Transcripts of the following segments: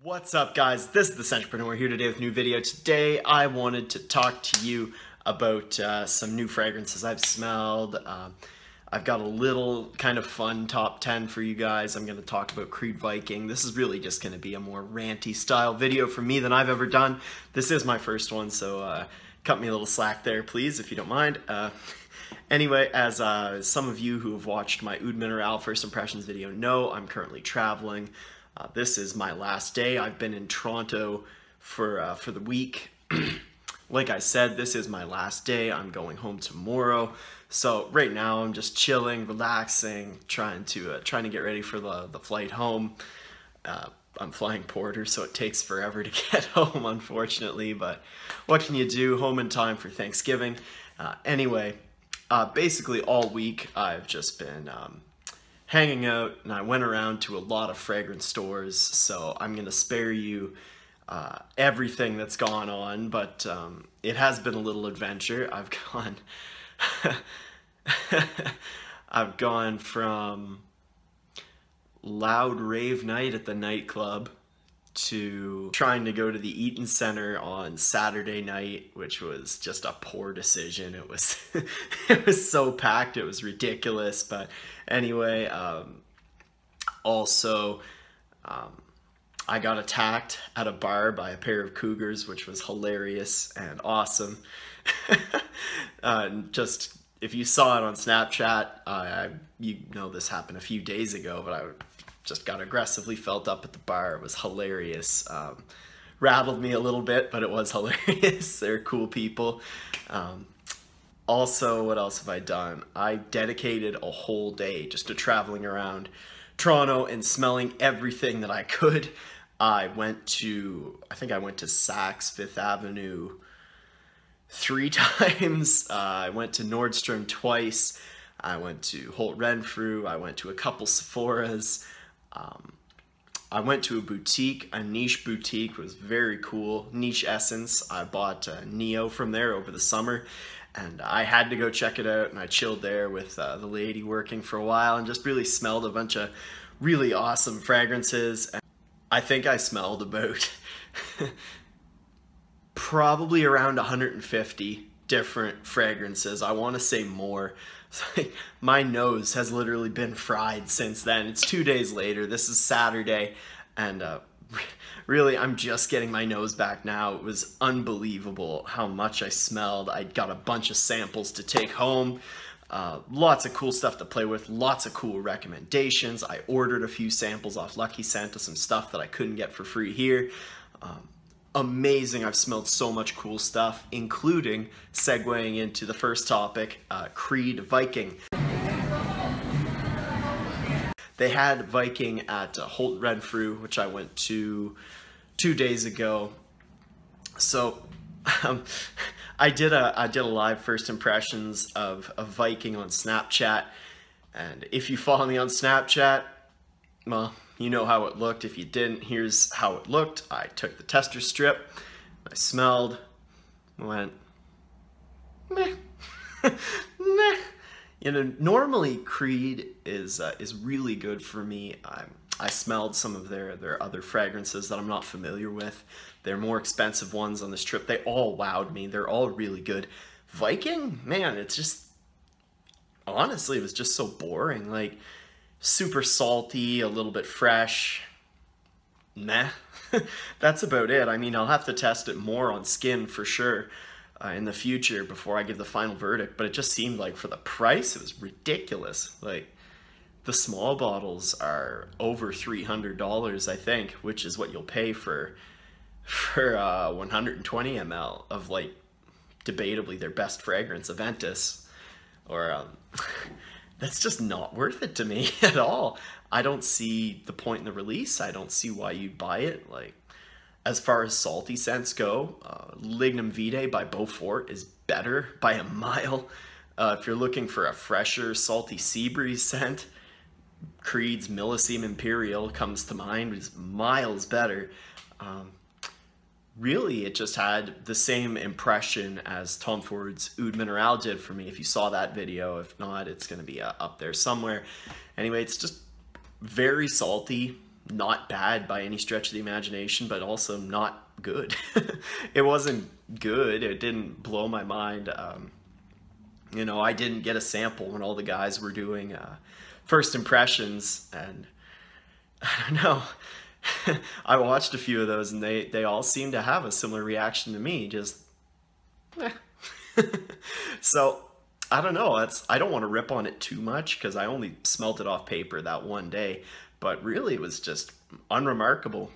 What's up, guys? This is the Centerpreneur here today with a new video. Today I wanted to talk to you about some new fragrances I've smelled. I've got a little kind of fun top 10 for you guys. I'm going to talk about Creed Viking. This is really just going to be a more ranty style video for me than I've ever done. This is my first one, so cut me a little slack there, please, if you don't mind. Anyway, as some of you who have watched my Oud Mineral First Impressions video know, I'm currently traveling. This is my last day. I've been in Toronto for the week. Like I said, this is my last day. I'm going home tomorrow. So right now I'm just chilling, relaxing, trying to get ready for the flight home. I'm flying Porter, so it takes forever to get home, unfortunately. But what can you do? Home in time for Thanksgiving. Anyway, basically all week I've just been hanging out, and I went around to a lot of fragrance stores, so I'm gonna spare you everything that's gone on, but it has been a little adventure. I've gone from loud rave night at the nightclub to trying to go to the Eaton Center on Saturday night, which was just a poor decision. It was it was so packed, it was ridiculous. But anyway, also I got attacked at a bar by a pair of cougars, which was hilarious and awesome. Just if you saw it on Snapchat, you know this happened a few days ago, but I just got aggressively felt up at the bar. It was hilarious. Rattled me a little bit, but it was hilarious. They're cool people. Also, what else have I done? I dedicated a whole day just to traveling around Toronto and smelling everything that I could. I think I went to Saks Fifth Avenue 3 times. I went to Nordstrom twice. I went to Holt Renfrew. I went to a couple Sephoras. I went to a boutique, a niche boutique. It was very cool. Niche Essence. I bought Neo from there over the summer, and I had to go check it out, and I chilled there with the lady working for a while and just really smelled a bunch of really awesome fragrances. And I think I smelled about probably around 150 different fragrances. I want to say more. My nose has literally been fried since then. It's 2 days later. This is Saturday, and really I'm just getting my nose back now. It was unbelievable how much I smelled. I got a bunch of samples to take home. Lots of cool stuff to play with, lots of cool recommendations. I ordered a few samples off Lucky Santa, some stuff that I couldn't get for free here. Amazing. I've smelled so much cool stuff, including segueing into the first topic, Creed Viking. They had Viking at Holt Renfrew, which I went to 2 days ago. So I did a live first impressions of Viking on Snapchat, and if you follow me on Snapchat, well, you know how it looked. If you didn't, here's how it looked. I took the tester strip, I smelled, went, meh, meh. You know, normally Creed is really good for me. I smelled some of their other fragrances that I'm not familiar with. They're more expensive ones on this trip. They all wowed me. They're all really good. Viking, man, it's just, honestly, it was just so boring. Like, super salty, a little bit fresh. Meh. That's about it. I mean, I'll have to test it more on skin for sure in the future before I give the final verdict, but it just seemed like for the price, it was ridiculous. Like, the small bottles are over $300, I think, which is what you'll pay for 120 ml of, like, debatably their best fragrance, Aventus, or that's just not worth it to me at all. I don't see the point in the release. I don't see why you'd buy it. Like, as far as salty scents go, Lignum Vitae by Beaufort is better by a mile. If you're looking for a fresher, salty sea breeze scent, Creed's Millesime Imperial comes to mind. It's miles better. Really, it just had the same impression as Tom Ford's Oud Mineral did for me, if you saw that video. If not, it's going to be up there somewhere. Anyway, it's just very salty, not bad by any stretch of the imagination, but also not good. It wasn't good. It didn't blow my mind. You know, I didn't get a sample when all the guys were doing first impressions, and I don't know. I watched a few of those, and they all seem to have a similar reaction to me, just eh. So I don't know, I don't want to rip on it too much because I only smelt it off paper that one day, but really it was just unremarkable,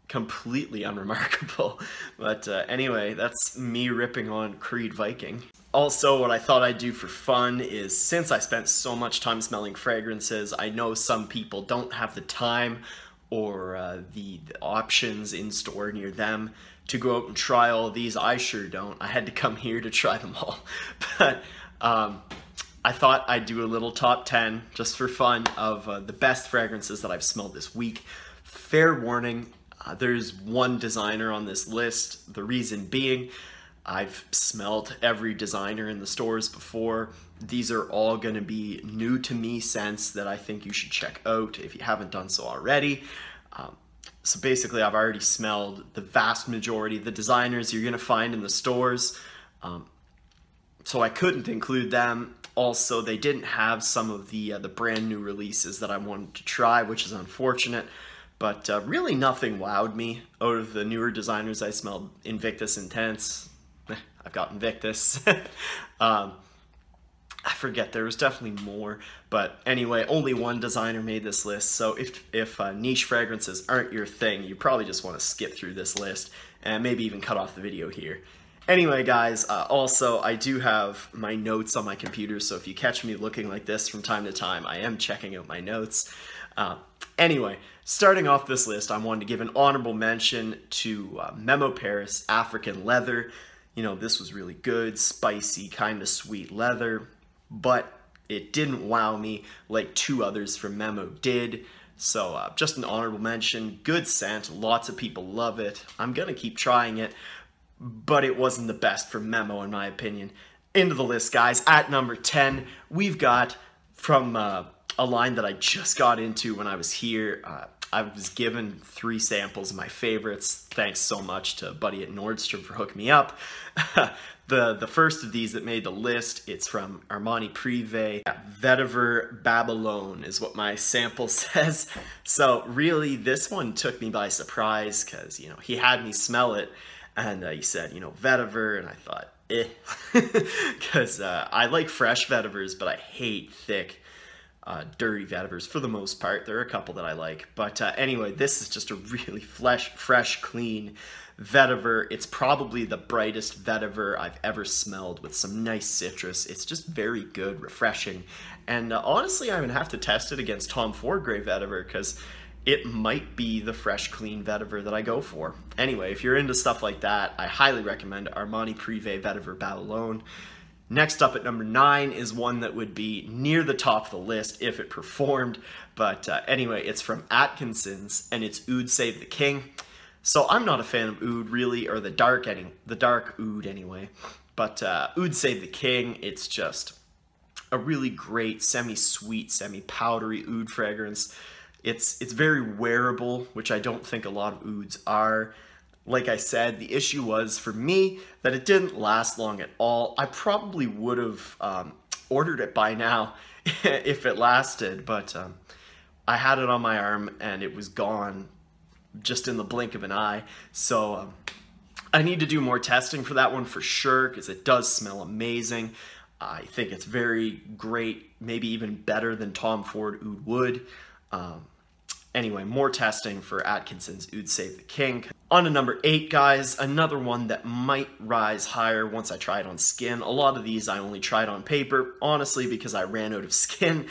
completely unremarkable. But anyway, that's me ripping on Creed Viking. Also, what I thought I'd do for fun is, since I spent so much time smelling fragrances, I know some people don't have the time or the options in store near them to go out and try all of these. I sure don't. I had to come here to try them all. But I thought I'd do a little top 10 just for fun of the best fragrances that I've smelled this week. Fair warning, there's one designer on this list. The reason being, I've smelled every designer in the stores before. These are all going to be new to me scents that I think you should check out if you haven't done so already. So basically, I've already smelled the vast majority of the designers you're going to find in the stores. So I couldn't include them. Also, they didn't have some of the brand new releases that I wanted to try, which is unfortunate. But really nothing wowed me out of the newer designers I smelled. Invictus Intense. I've got Invictus. I forget, there was definitely more, but anyway, only one designer made this list. So if niche fragrances aren't your thing, you probably just want to skip through this list and maybe even cut off the video here. Anyway, guys, also I do have my notes on my computer, so if you catch me looking like this from time to time, I am checking out my notes. Anyway, starting off this list, I wanted to give an honorable mention to Memo Paris African Leather. You know, this was really good, spicy, kind of sweet leather, but it didn't wow me like two others from Memo did. So just an honorable mention, good scent, lots of people love it. I'm gonna keep trying it, but it wasn't the best from Memo in my opinion. Into the list, guys. At number 10, we've got from a line that I just got into when I was here. I was given 3 samples of my favorites. Thanks so much to Buddy at Nordstrom for hooking me up. The first of these that made the list, it's from Armani Privé. Vetiver Babylone is what my sample says. So really, this one took me by surprise because, you know, he had me smell it and he said, you know, vetiver, and I thought, eh. Because I like fresh vetivers, but I hate thick, dirty vetivers for the most part. There are a couple that I like, but anyway, this is just a really fresh, clean vetiver. It's probably the brightest vetiver I've ever smelled, with some nice citrus. It's just very good, refreshing, and honestly, I'm gonna have to test it against Tom Ford Grey vetiver because it might be the fresh, clean vetiver that I go for. Anyway, if you're into stuff like that, I highly recommend Armani Privé Vetiver Babylone. Next up at number 9 is one that would be near the top of the list if it performed, but anyway, it's from Atkinson's, and it's Oud Save the King. So I'm not a fan of oud really, or the dark oud anyway, but Oud Save the King, it's just a really great semi-sweet, semi-powdery oud fragrance. It's very wearable, which I don't think a lot of ouds are. Like I said, the issue was for me that it didn't last long at all. I probably would have ordered it by now if it lasted, but I had it on my arm and it was gone just in the blink of an eye. So I need to do more testing for that one for sure, because it does smell amazing. I think it's very great, maybe even better than Tom Ford Oud would. Anyway, more testing for Atkinson's Oud Save the King. On to number 8, guys, another one that might rise higher once I try it on skin. A lot of these I only tried on paper, honestly, because I ran out of skin.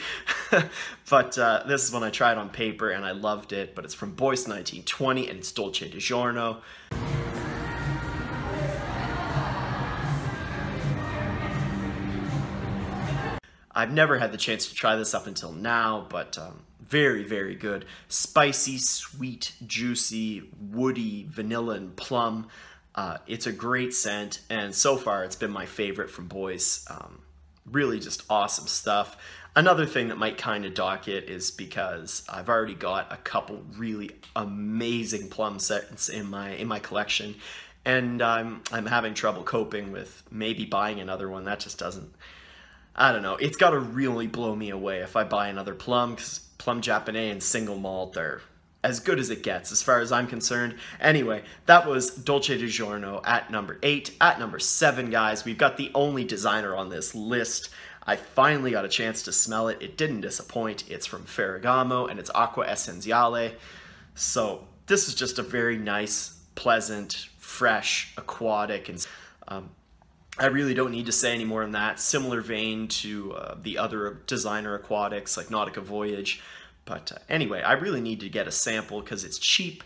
But this is when I tried on paper and I loved it, but it's from Boyce 1920 and it's Dolce di Giorno. I've never had the chance to try this up until now, but very, very good. Spicy, sweet, juicy, woody, vanilla, and plum. It's a great scent, and so far it's been my favorite from Boyce. Really just awesome stuff. Another thing that might kind of dock it is because I've already got a couple really amazing plum sets in my collection, and I'm having trouble coping with maybe buying another one. That just doesn't, I don't know. It's got to really blow me away if I buy another plum, because plum japonais and single malt are as good as it gets as far as I'm concerned. Anyway, that was Dolce di Giorno at number 8. At number 7, guys, we've got the only designer on this list. I finally got a chance to smell it. It didn't disappoint. It's from Ferragamo, and it's Acqua Essenziale. So this is just a very nice, pleasant, fresh, aquatic, and I really don't need to say any more than that. Similar vein to the other designer aquatics like Nautica Voyage. But anyway, I really need to get a sample because it's cheap,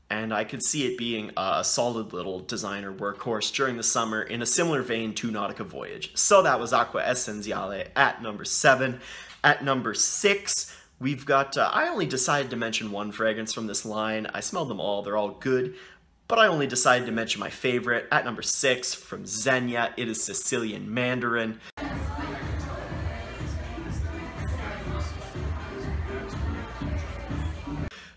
and I could see it being a solid little designer workhorse during the summer in a similar vein to Nautica Voyage. So that was Acqua Essenziale at number 7. At number 6, we've got, I only decided to mention one fragrance from this line. I smelled them all, they're all good, but I only decided to mention my favorite. At number 6, from Zegna, it is Sicilian Mandarin.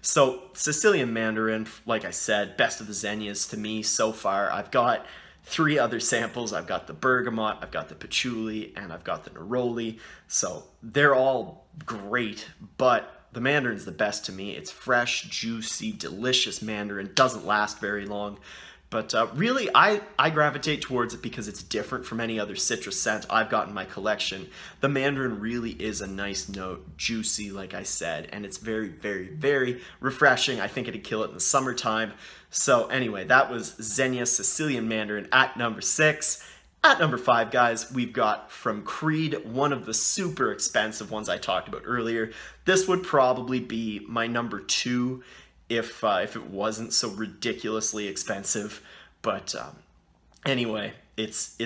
So Sicilian Mandarin, like I said, best of the Zegnas to me so far. I've got 3 other samples. I've got the bergamot, I've got the patchouli, and I've got the neroli. So they're all great, but the Mandarin's the best to me. It's fresh, juicy, delicious Mandarin. Doesn't last very long. But really, I gravitate towards it because it's different from any other citrus scent I've got in my collection. The Mandarin really is a nice note, juicy, like I said, and it's very, very, very refreshing. I think it'd kill it in the summertime. So anyway, that was Zegna Sicilian Mandarin at number 6. At number 5, guys, we've got from Creed, one of the super expensive ones I talked about earlier. This would probably be my number 2 if it wasn't so ridiculously expensive. But anyway, it's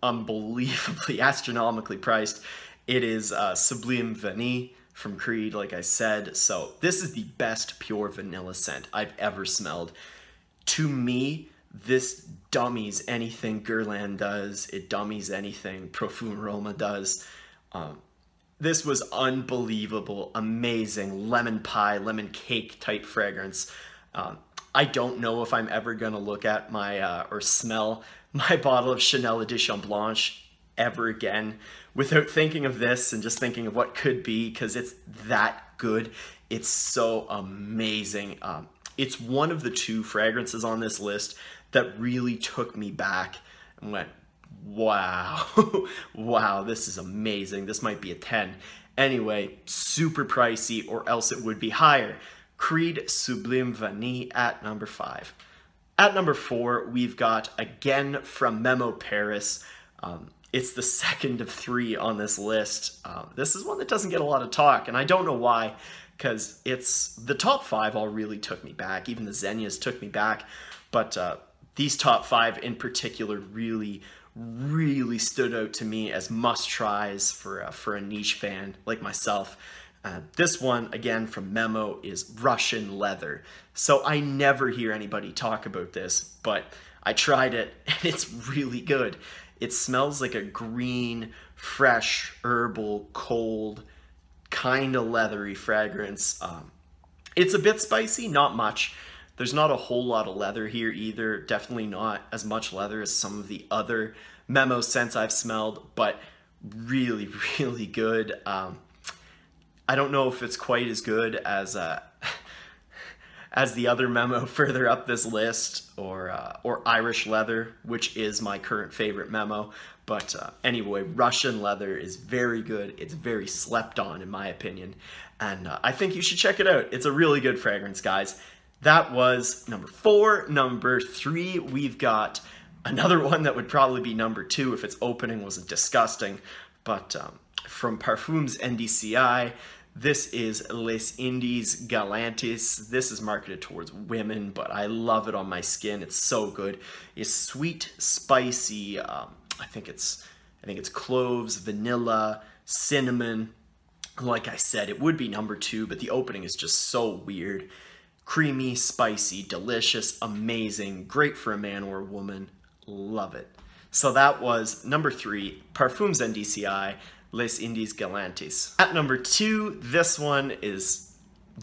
unbelievably, astronomically priced. It is Sublime Vanille from Creed, like I said. So this is the best pure vanilla scent I've ever smelled. To me, this dummies anything Guerlain does. It dummies anything Profume Aroma does. This was unbelievable, amazing lemon pie, lemon cake type fragrance. I don't know if I'm ever gonna look at my, or smell my bottle of Chanel Edition Blanche ever again without thinking of this and just thinking of what could be, because it's that good. It's so amazing. It's one of the 2 fragrances on this list that really took me back and went, wow, wow, this is amazing. This might be a 10. Anyway, super pricey, or else it would be higher. Creed Sublime Vanille at number 5. At number 4, we've got, again, from Memo Paris. It's the second of 3 on this list. This is one that doesn't get a lot of talk, and I don't know why, because it's the top 5 all really took me back. Even the Zegnas took me back, but these top 5 in particular really stood out to me as must-tries for a niche fan like myself. This one, again, from Memo, is Russian Leather. So I never hear anybody talk about this, but I tried it, and it's really good. It smells like a green, fresh, herbal, cold, kind of leathery fragrance. It's a bit spicy, not much. There's not a whole lot of leather here either. Definitely not as much leather as some of the other Memo scents I've smelled, but really, really good. I don't know if it's quite as good as the other Memo further up this list, or Irish Leather, which is my current favorite Memo. But anyway, Russian Leather is very good. It's very slept on, in my opinion, and I think you should check it out. It's a really good fragrance, guys. That was number 4. Number 3, we've got another one that would probably be number 2 if its opening wasn't disgusting. But from Parfums NDCI, this is Les Indies Galantis. This is marketed towards women, but I love it on my skin. It's so good. It's sweet, spicy. I think it's cloves, vanilla, cinnamon. Like I said, it would be number 2, but the opening is just so weird. Creamy, spicy, delicious, amazing, great for a man or a woman. Love it. So that was number 3, Parfums NDCI, Les Indies Galantes. At number 2, this one is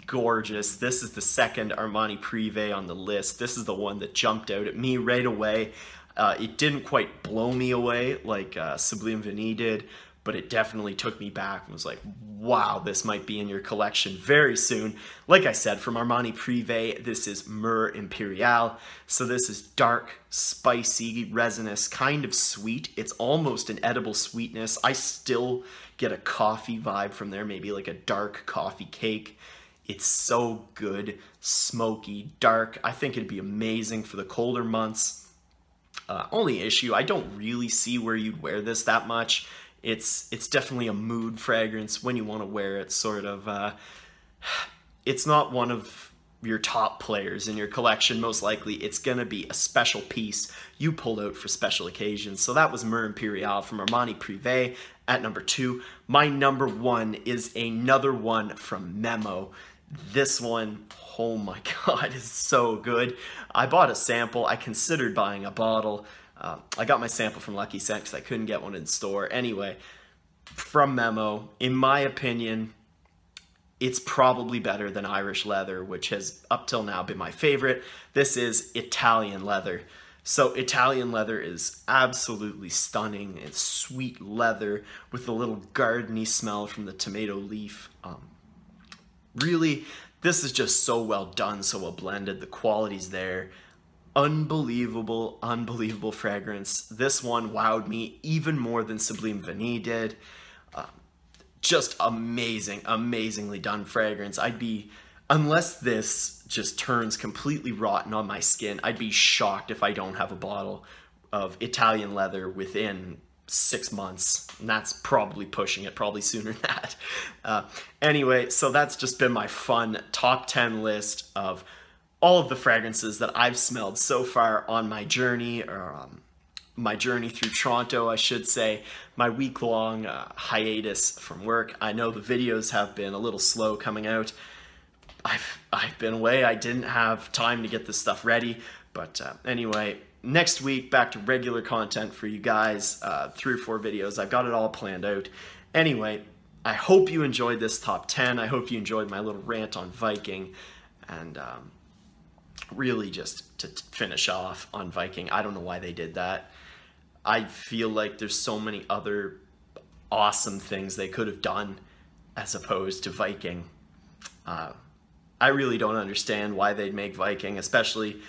gorgeous. This is the second Armani Privé on the list. This is the one that jumped out at me right away. It didn't quite blow me away like Sublime Vanille did, but it definitely took me back and was like, wow, this might be in your collection very soon. Like I said, from Armani Privé, this is Myrrh Imperial. So this is dark, spicy, resinous, kind of sweet. It's almost an edible sweetness. I still get a coffee vibe from there, maybe like a dark coffee cake. It's so good, smoky, dark. I think it'd be amazing for the colder months. Only issue, I don't really see where you'd wear this that much. It's definitely a mood fragrance when you want to wear it, sort of. It's not one of your top players in your collection. Most likely it's gonna be a special piece you pulled out for special occasions. So that was Myrrh Imperial from Armani Privé at number 2. My number 1 is another one from Memo. This one, oh my god, is so good. I bought a sample. I considered buying a bottle. I got my sample from Lucky Scent because I couldn't get one in store. Anyway, from Memo, in my opinion, it's probably better than Irish Leather, which has up till now been my favorite. This is Italian Leather. So Italian Leather is absolutely stunning. It's sweet leather with a little gardeny smell from the tomato leaf. Really, this is just so well done, so well blended. The quality's there. Unbelievable, unbelievable fragrance. This one wowed me even more than Sublime Vanille did. Just amazing, amazingly done fragrance. Unless this just turns completely rotten on my skin, I'd be shocked if I don't have a bottle of Italian Leather within 6 months, and that's probably pushing it, probably sooner than that. Anyway, so that's just been my fun top 10 list of all of the fragrances that I've smelled so far on my journey, or my journey through Toronto, I should say, my week-long hiatus from work. I know the videos have been a little slow coming out. I've been away. I didn't have time to get this stuff ready, but anyway, next week, back to regular content for you guys, 3 or 4 videos. I've got it all planned out. Anyway, I hope you enjoyed this top 10. I hope you enjoyed my little rant on Viking. And really just to finish off on Viking, I don't know why they did that. I feel like there's so many other awesome things they could have done as opposed to Viking. I really don't understand why they'd make Viking, especially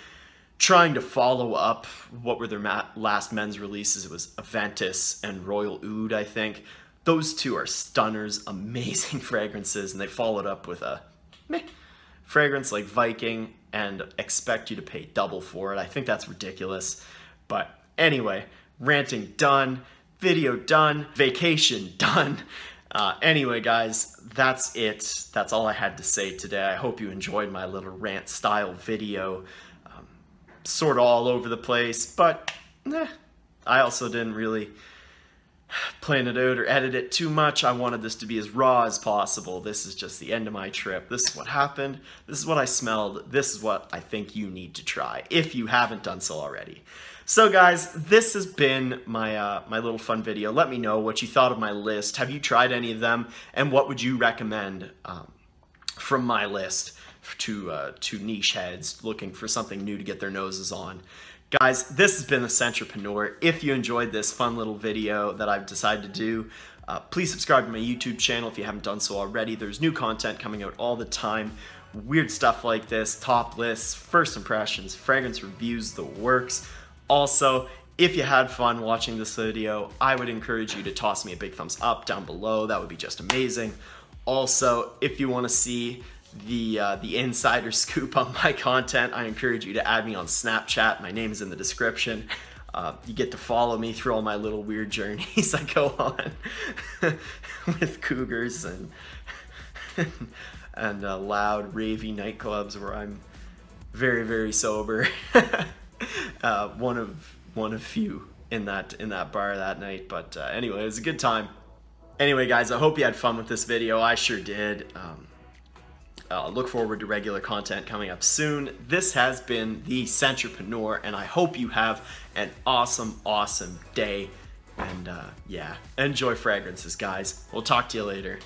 trying to follow up, what were their last men's releases? It was Aventus and Royal Oud, I think. Those 2 are stunners, amazing fragrances, and they followed up with a meh fragrance like Viking and expect you to pay double for it. I think that's ridiculous. But anyway, ranting done, video done, vacation done. Anyway, guys, that's it. That's all I had to say today. I hope you enjoyed my little rant style video. Sort of all over the place, but I also didn't really plan it out or edit it too much. I wanted this to be as raw as possible. This is just the end of my trip. This is what happened. This is what I smelled. This is what I think you need to try if you haven't done so already. So guys, this has been my my little fun video. Let me know what you thought of my list. Have you tried any of them? And what would you recommend from my list to niche heads looking for something new to get their noses on? Guys, this has been The Centrepreneur. If you enjoyed this fun little video that I've decided to do, please subscribe to my YouTube channel if you haven't done so already. There's new content coming out all the time. Weird stuff like this, top lists, first impressions, fragrance reviews, the works. Also, if you had fun watching this video, I would encourage you to toss me a big thumbs up down below. That would be just amazing. Also, if you want to see the insider scoop on my content, I encourage you to add me on Snapchat. My name is in the description. You get to follow me through all my little weird journeys I go on with cougars and loud ravey nightclubs where I'm very, very sober. One of few in that bar that night, but anyway, it was a good time. Anyway, guys, I hope you had fun with this video. I sure did. look forward to regular content coming up soon. This has been the Sentrepreneur, and I hope you have an awesome, awesome day. And yeah, enjoy fragrances, guys. We'll talk to you later.